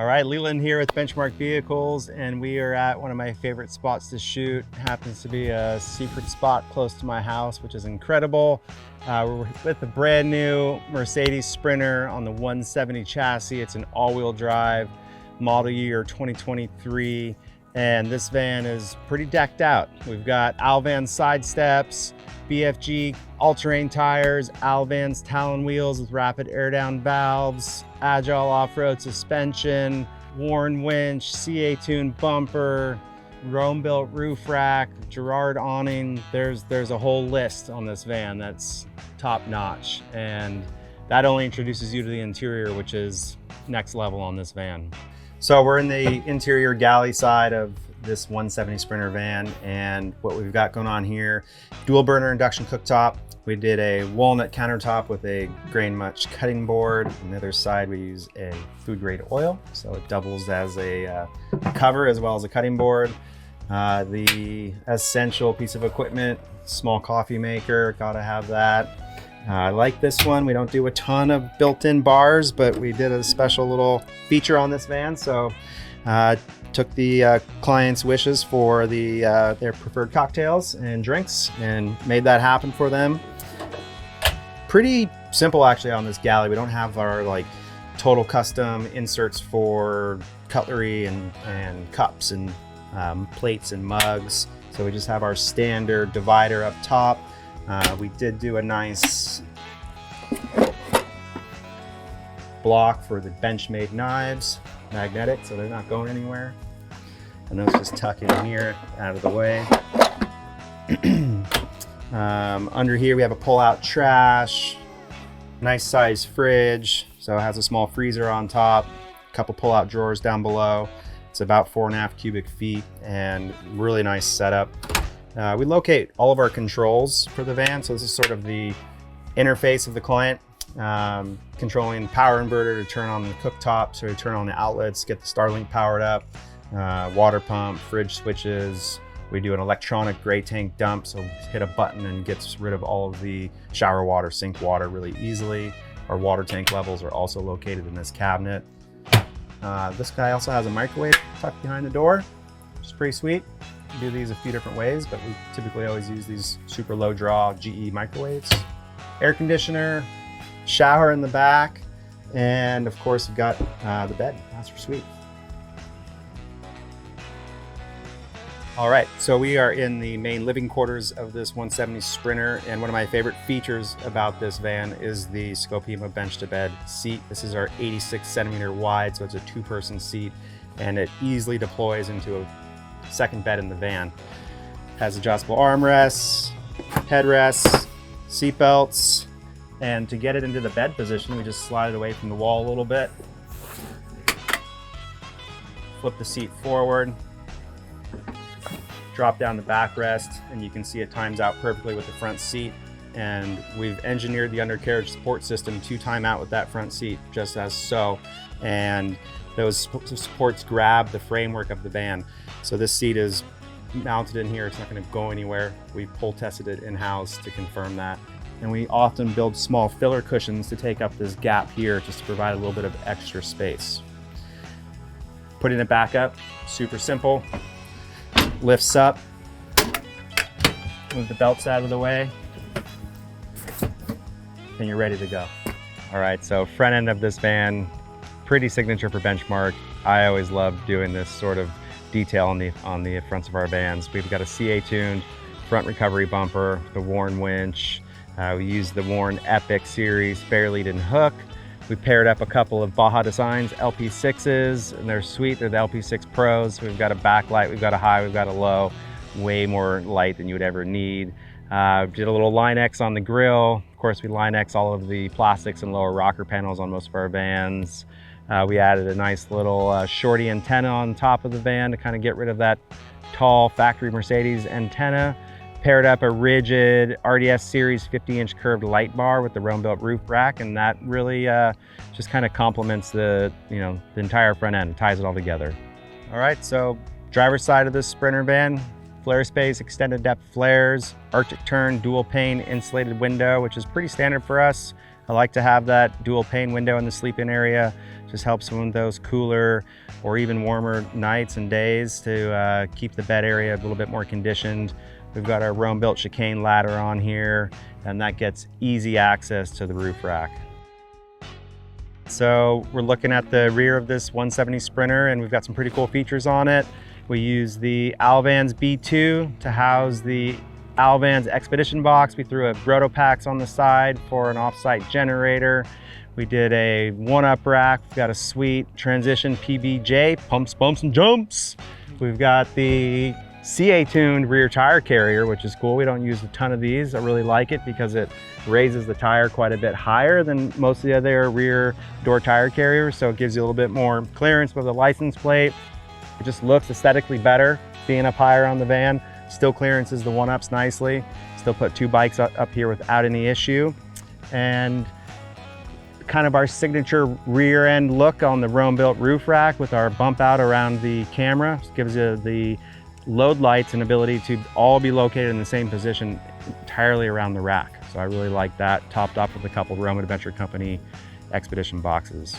All right, Leland here with Benchmark Vehicles, and we are at one of my favorite spots to shoot. Happens to be a secret spot close to my house, which is incredible. We're with a brand new Mercedes Sprinter on the 170 chassis. It's an all-wheel drive, model year 2023, and this van is pretty decked out. We've got Alvan side steps, BFG all-terrain tires, Alvan's Talon wheels with rapid air-down valves, agile off-road suspension, Warn winch, CA-tuned bumper, Rome-built roof rack, Girard awning. There's a whole list on this van that's top-notch, and that only introduces you to the interior, which is next level on this van. So we're in the interior galley side of this 170 Sprinter van, and what we've got going on here, dual burner induction cooktop. We did a walnut countertop with a grain much cutting board. On the other side, we use a food grade oil, so it doubles as a cover as well as a cutting board. The essential piece of equipment, small coffee maker, gotta have that. I like this one. We don't do a ton of built-in bars, but we did a special little feature on this van. So took the client's wishes for their preferred cocktails and drinks and made that happen for them. Pretty simple actually on this galley. We don't have our like total custom inserts for cutlery and cups and plates and mugs. So we just have our standard divider up top. We did do a nice block for the Benchmade knives, magnetic, so they're not going anywhere. And those just tuck in here, out of the way. Under here we have a pull-out trash, nice size fridge, so it has a small freezer on top, a couple pull-out drawers down below. It's about 4.5 cubic feet and really nice setup. We locate all of our controls for the van, so this is sort of the interface of the client, controlling power inverter to turn on the cooktop, so to turn on the outlets, get the Starlink powered up, water pump, fridge switches. We do an electronic gray tank dump, so hit a button and gets rid of all of the shower water, sink water really easily. Our water tank levels are also located in this cabinet. This guy also has a microwave tucked behind the door, which is pretty sweet. We do these a few different ways, but we typically always use these super low draw GE microwaves. Air conditioner, shower in the back, and of course we've got the bed. That's for sweet. All right, so we are in the main living quarters of this 170 Sprinter, and one of my favorite features about this van is the Scopima bench to bed seat. This is our 86 centimeter wide, so it's a two-person seat, and it easily deploys into a second bed in the van. Has adjustable armrests, headrests, seat belts, and to get it into the bed position, we just slide it away from the wall a little bit. Flip the seat forward, drop down the backrest, and you can see it times out perfectly with the front seat. And we've engineered the undercarriage support system to time out with that front seat, just as so. And those supports grab the framework of the van. So this seat is mounted in here. It's not going to go anywhere. We pull tested it in-house to confirm that. And we often build small filler cushions to take up this gap here, just to provide a little bit of extra space. Putting it back up, super simple. Lifts up, move the belts out of the way, and you're ready to go. All right, so front end of this van, pretty signature for Benchmark. I always love doing this sort of detail on the fronts of our vans. We've got a CA-tuned front recovery bumper, the Warn winch. We use the Warn Epic Series spare lead and hook. We paired up a couple of Baja Designs LP6s, and they're sweet. They're the LP6 Pros. We've got a backlight, we've got a high, we've got a low, way more light than you would ever need. Did a little Line X on the grill. Of course, we Line X all of the plastics and lower rocker panels on most of our vans. We added a nice little shorty antenna on top of the van to kind of get rid of that tall factory Mercedes antenna. Paired up a rigid RDS Series 50-inch curved light bar with the Rome-built roof rack, and that really just kind of complements the entire front end, ties it all together. All right, so driver's side of this Sprinter van, flare space, extended depth flares, Arctic turn, dual pane insulated window, which is pretty standard for us. I like to have that dual pane window in the sleep-in area. Just helps with those cooler or even warmer nights and days to keep the bed area a little bit more conditioned. We've got our Rome-built chicane ladder on here, and that gets easy access to the roof rack. So we're looking at the rear of this 170 Sprinter, and we've got some pretty cool features on it. We use the Alvans B2 to house the Alvans Expedition box. We threw a Grotto Packs on the side for an off-site generator. We did a one-up rack. We've got a sweet transition PBJ, pumps, bumps, and jumps. We've got the CA-tuned rear tire carrier, which is cool. We don't use a ton of these. I really like it because it raises the tire quite a bit higher than most of the other rear door tire carriers, so it gives you a little bit more clearance with the license plate. It just looks aesthetically better being up higher on the van. Still clearances the one-ups nicely. Still put 2 bikes up here without any issue. And kind of our signature rear end look on the Rome-built roof rack with our bump out around the camera. Just gives you the load lights and ability to all be located in the same position entirely around the rack. So I really like that, topped off with a couple Rome Adventure Company Expedition boxes.